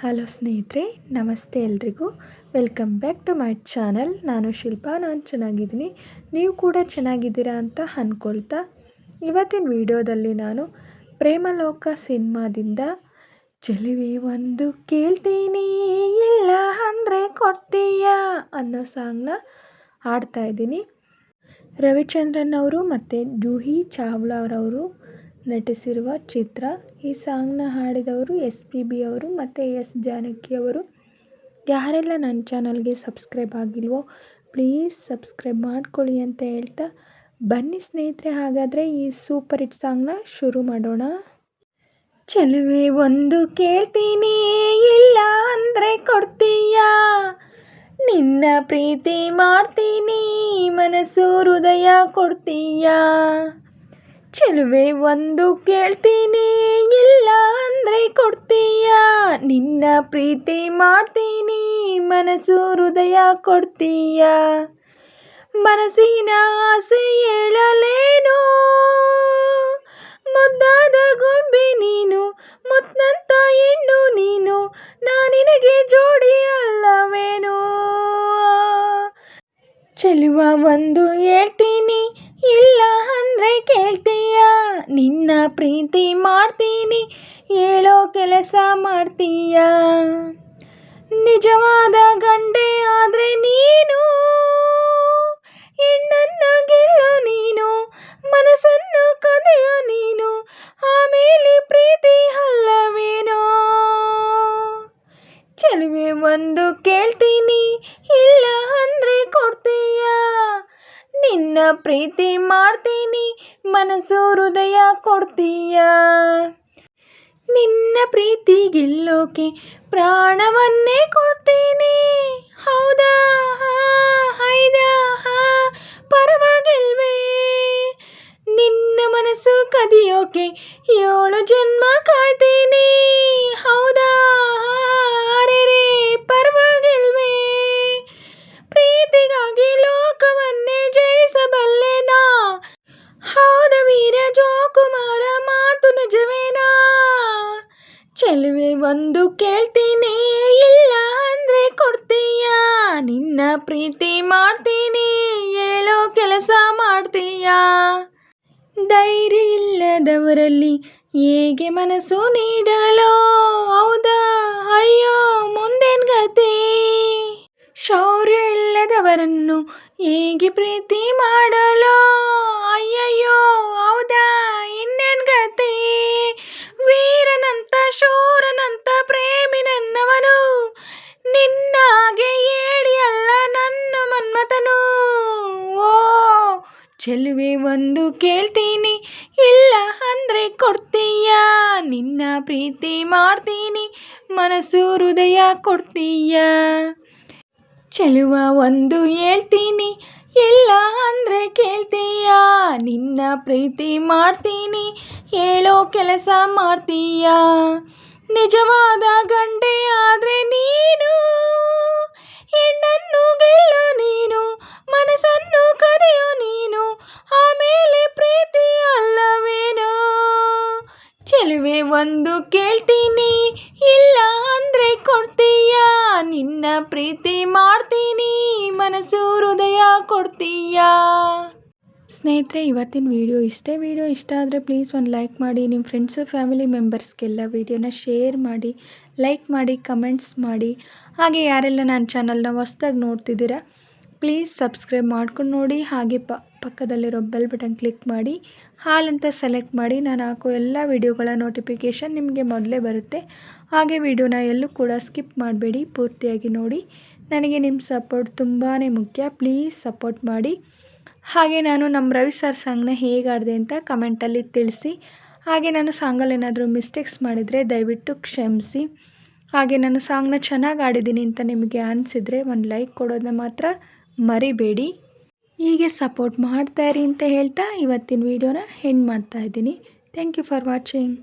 Hello ಸ್ನೇಹಿತರೆ, ನಮಸ್ತೆ ಎಲ್ರಿಗೂ. Welcome back to my channel. ನಾನು ಶಿಲ್ಪಾ. ನಾನು ಚೆನ್ನಾಗಿದ್ದೀನಿ, ನೀವು ಕೂಡ ಚೆನ್ನಾಗಿದ್ದೀರಾ ಅಂತ ಅಂದ್ಕೊಳ್ತಾ ಇವತ್ತಿನ ವಿಡಿಯೋದಲ್ಲಿ ನಾನು ಪ್ರೇಮಲೋಕ ಸಿನಿಮಾದಿಂದ ಚೆಲುವೆ ಒಂದು ಕೇಳ್ತೀನಿ ಇಲ್ಲ ಅಂದರೆ ಕೊಡ್ತೀಯಾ ಅನ್ನೋ ಸಾಂಗ್ನ ಹಾಡ್ತಾಯಿದ್ದೀನಿ. ರವಿಚಂದ್ರನ್ ಅವರು ಮತ್ತು ಜೂಹಿ ಚಾವ್ಲಾ ಅವರವರು ನಟಿಸಿರುವ ಚಿತ್ರ. ಈ ಸಾಂಗ್ನ ಹಾಡಿದವರು SPB ಅವರು ಮತ್ತು S ಜಾನಕಿ ಅವರು. ಯಾರೆಲ್ಲ ನನ್ನ ಚಾನಲ್ಗೆ ಸಬ್ಸ್ಕ್ರೈಬ್ ಆಗಿಲ್ವೋ ಪ್ಲೀಸ್ ಸಬ್ಸ್ಕ್ರೈಬ್ ಮಾಡ್ಕೊಳ್ಳಿ ಅಂತ ಹೇಳ್ತಾ ಬನ್ನಿ ಸ್ನೇಹಿತರೆ, ಹಾಗಾದರೆ ಈ ಸೂಪರ್ ಹಿಟ್ ಸಾಂಗ್ನ ಶುರು ಮಾಡೋಣ. ಚೆಲುವೆ ಒಂದು ಕೇಳ್ತೀನಿ ಇಲ್ಲ ಅಂದರೆ ಕೊಡ್ತೀಯಾ, ನಿನ್ನ ಪ್ರೀತಿ ಮಾಡ್ತೀನಿ ಮನಸ್ಸು ಹೃದಯ ಕೊಡ್ತೀಯಾ. ಚೆಲುವೆ ಒಂದು ಕೇಳ್ತೀನಿ ಇಲ್ಲ ಅಂದರೆ ಕೊಡ್ತೀಯಾ, ನಿನ್ನ ಪ್ರೀತಿ ಮಾಡ್ತೀನಿ ಮನಸ್ಸು ಹೃದಯ ಕೊಡ್ತೀಯಾ. ಮನಸ್ಸಿನ ಆಸೆ ಹೇಳಲೇನು, ಮುದ್ದಾದ ಗೊಂಬೆ ನೀನು, ಮುತ್ತಂತ ಹೆಣ್ಣು ನೀನು, ನಾನಿನಗೆ ಜೋಡಿ ಅಲ್ಲವೇನು. ಚೆಲುವ ಒಂದು ಹೇಳ್ತೀನಿ ಇಲ್ಲ ಅಂದರೆ ಕೇಳ್ತೀಯಾ, ನಿನ್ನ ಪ್ರೀತಿ ಮಾಡ್ತೀನಿ ಹೇಳೋ ಕೆಲಸ ಮಾಡ್ತೀಯಾ. ನಿಜವಾದ ಗಂಡೆ ಆದರೆ ನೀನು, ಹೆಣ್ಣನ್ನು ಗೆಲ್ಲೋ ನೀನು, ಮನಸ್ಸನ್ನು ಕದೆಯೋ ನೀನು, ಆಮೇಲೆ ಪ್ರೀತಿ ಅಲ್ಲವೇನೋ. ಚೆಲುವೆ ಒಂದು ಕೇಳ್ತೀನಿ ಇಲ್ಲ ಅಂದರೆ ಕೊಡ್ತೀಯಾ, ನಿನ್ನ ಪ್ರೀತಿ ಮಾಡ್ತೀನಿ ಮನಸ್ಸು ಹೃದಯ ಕೊಡ್ತೀಯಾ. ನಿನ್ನ ಪ್ರೀತಿ ಗೆಲ್ಲೋಕೆ ಪ್ರಾಣವನ್ನೇ ಕೊಡ್ತೀನಿ, ಹೌದಾ ಹೈದಾ ಪರವಾಗಿಲ್ವೇ. ನಿನ್ನ ಮನಸ್ಸು ಕದಿಯೋಕೆ 7 ಜನ್ಮ ಕಾಯ್ತೀನಿ, ಹೌದಾ ಅರೆರೇ ಪರವಾಗಿಲ್ವೇ. ಪ್ರೀತಿಗಾಗಿ ಲೋಕವನ್ನೇ ಜಯಿಸಬಲ್ಲೆನಾ, ಹೌದ ವೀರ ಜೋಕುಮಾರ ಮಾತು ನಿಜವೇನಾ. ಚೆಲುವೆ ಒಂದು ಕೇಳ್ತೀನಿ ಇಲ್ಲ ಅಂದರೆ ಕೊಡ್ತೀಯಾ, ನಿನ್ನ ಪ್ರೀತಿ ಮಾಡ್ತೀನಿ ಹೇಳೋ ಕೆಲಸ ಮಾಡ್ತೀಯಾ. ಧೈರ್ಯ ಇಲ್ಲದವರಲ್ಲಿ ಹೇಗೆ ಮನಸ್ಸು ನೀಡಲೋ, ಹೌದಾ ಅಯ್ಯೋ ಮುಂದೇನ್ ಗತಿ. ಶೌರ್ಯ ಇಲ್ಲದವರನ್ನು ಹೇಗೆ ಪ್ರೀತಿ ಮಾಡಲೋ, ಅಯ್ಯಯ್ಯೋ ಹೌದಾ ಇನ್ನೇನ್ ಗತಿ. ವೀರನಂತ ಶೂರನಂತ ಪ್ರೇಮಿ ನನ್ನವನು, ನಿನ್ನ ಹಾಗೆ ಹೇಳಿ ಅಲ್ಲ ನನ್ನ ಮನ್ಮಥನು. ಓ ಚೆಲುವೆ ಒಂದು ಕೇಳ್ತೀನಿ ಇಲ್ಲ ಅಂದರೆ ಕೊಡ್ತೀಯಾ, ನಿನ್ನ ಪ್ರೀತಿ ಮಾಡ್ತೀನಿ ಮನಸ್ಸು ಹೃದಯ ಕೊಡ್ತೀಯಾ. ಚೆಲುವ ಒಂದು ಹೇಳ್ತೀನಿ ಇಲ್ಲ ಅಂದರೆ ಕೇಳ್ತೀಯಾ, ನಿನ್ನ ಪ್ರೀತಿ ಮಾಡ್ತೀನಿ ಹೇಳೋ ಕೆಲಸ ಮಾಡ್ತೀಯಾ. ನಿಜವಾದ ಗಂಡೆ ಆದರೆ ನೀನು, ಹೆಣ್ಣನ್ನು ಗೆಲ್ಲೋ ನೀನು, ಮನಸ್ಸನ್ನು ಕದಿಯೋ ನೀನು, ಆಮೇಲೆ ಪ್ರೀತಿ ಅಲ್ಲವೇನೋ. ಚೆಲುವೆ ಒಂದು ಕೇಳ್ತೀನಿ ಇಲ್ಲ ಅಂದರೆ ಕೊಡ್ತೀಯಾ, ನಿನ್ನ ಪ್ರೀತಿ ಮಾಡ್ತೀನಿ ಮನಸ್ಸು ಹೃದಯ ಕೊಡ್ತೀಯಾ. ಸ್ನೇಹಿತರೆ, ಇವತ್ತಿನ ವಿಡಿಯೋ ಇಷ್ಟೇ. ವಿಡಿಯೋ ಇಷ್ಟ ಆದರೆ ಪ್ಲೀಸ್ ಒಂದು ಲೈಕ್ ಮಾಡಿ, ನಿಮ್ಮ ಫ್ರೆಂಡ್ಸು ಫ್ಯಾಮಿಲಿ ಮೆಂಬರ್ಸ್ಗೆಲ್ಲ ವಿಡಿಯೋನ ಶೇರ್ ಮಾಡಿ, ಲೈಕ್ ಮಾಡಿ, ಕಮೆಂಟ್ಸ್ ಮಾಡಿ. ಹಾಗೆ ಯಾರೆಲ್ಲ ನನ್ನ ಚಾನಲ್ನ ಹೊಸ್ದಾಗಿ ನೋಡ್ತಿದ್ದೀರಾ ಪ್ಲೀಸ್ ಸಬ್ಸ್ಕ್ರೈಬ್ ಮಾಡ್ಕೊಂಡು ನೋಡಿ. ಹಾಗೆ ಪಕ್ಕದಲ್ಲಿರೋ ಬೆಲ್ ಬಟನ್ ಕ್ಲಿಕ್ ಮಾಡಿ ಹಾಲ್ ಅಂತ ಸೆಲೆಕ್ಟ್ ಮಾಡಿ. ನಾನು ಹಾಕೋ ಎಲ್ಲ ವಿಡಿಯೋಗಳ ನೋಟಿಫಿಕೇಷನ್ ನಿಮಗೆ ಮೊದಲೇ ಬರುತ್ತೆ. ಹಾಗೆ ವಿಡಿಯೋನ ಎಲ್ಲೂ ಕೂಡ ಸ್ಕಿಪ್ ಮಾಡಬೇಡಿ, ಪೂರ್ತಿಯಾಗಿ ನೋಡಿ. ನನಗೆ ನಿಮ್ಮ ಸಪೋರ್ಟ್ ತುಂಬಾ ಮುಖ್ಯ, ಪ್ಲೀಸ್ ಸಪೋರ್ಟ್ ಮಾಡಿ. ಹಾಗೆ ನಾನು ನಮ್ಮ ರವಿ ಸರ್ ಸಾಂಗ್ನ ಹೇಗೆ ಆಡಿದೆ ಅಂತ ಕಮೆಂಟಲ್ಲಿ ತಿಳಿಸಿ. ಹಾಗೆ ನಾನು ಸಾಂಗಲ್ಲಿ ಏನಾದರೂ ಮಿಸ್ಟೇಕ್ಸ್ ಮಾಡಿದರೆ ದಯವಿಟ್ಟು ಕ್ಷಮಿಸಿ. ಹಾಗೆ ನಾನು ಸಾಂಗ್ನ ಚೆನ್ನಾಗಿ ಆಡಿದ್ದೀನಿ ಅಂತ ನಿಮಗೆ ಅನಿಸಿದರೆ ಒಂದು ಲೈಕ್ ಕೊಡೋದನ್ನ ಮಾತ್ರ ಮರಿಬೇಡಿ. ಹೀಗೆ ಸಪೋರ್ಟ್ ಮಾಡ್ತಾಯಿರಿ ಅಂತ ಹೇಳ್ತಾ ಇವತ್ತಿನ ವಿಡಿಯೋನ ಎಂಡ್ ಮಾಡ್ತಾಯಿದ್ದೀನಿ. Thank you for watching.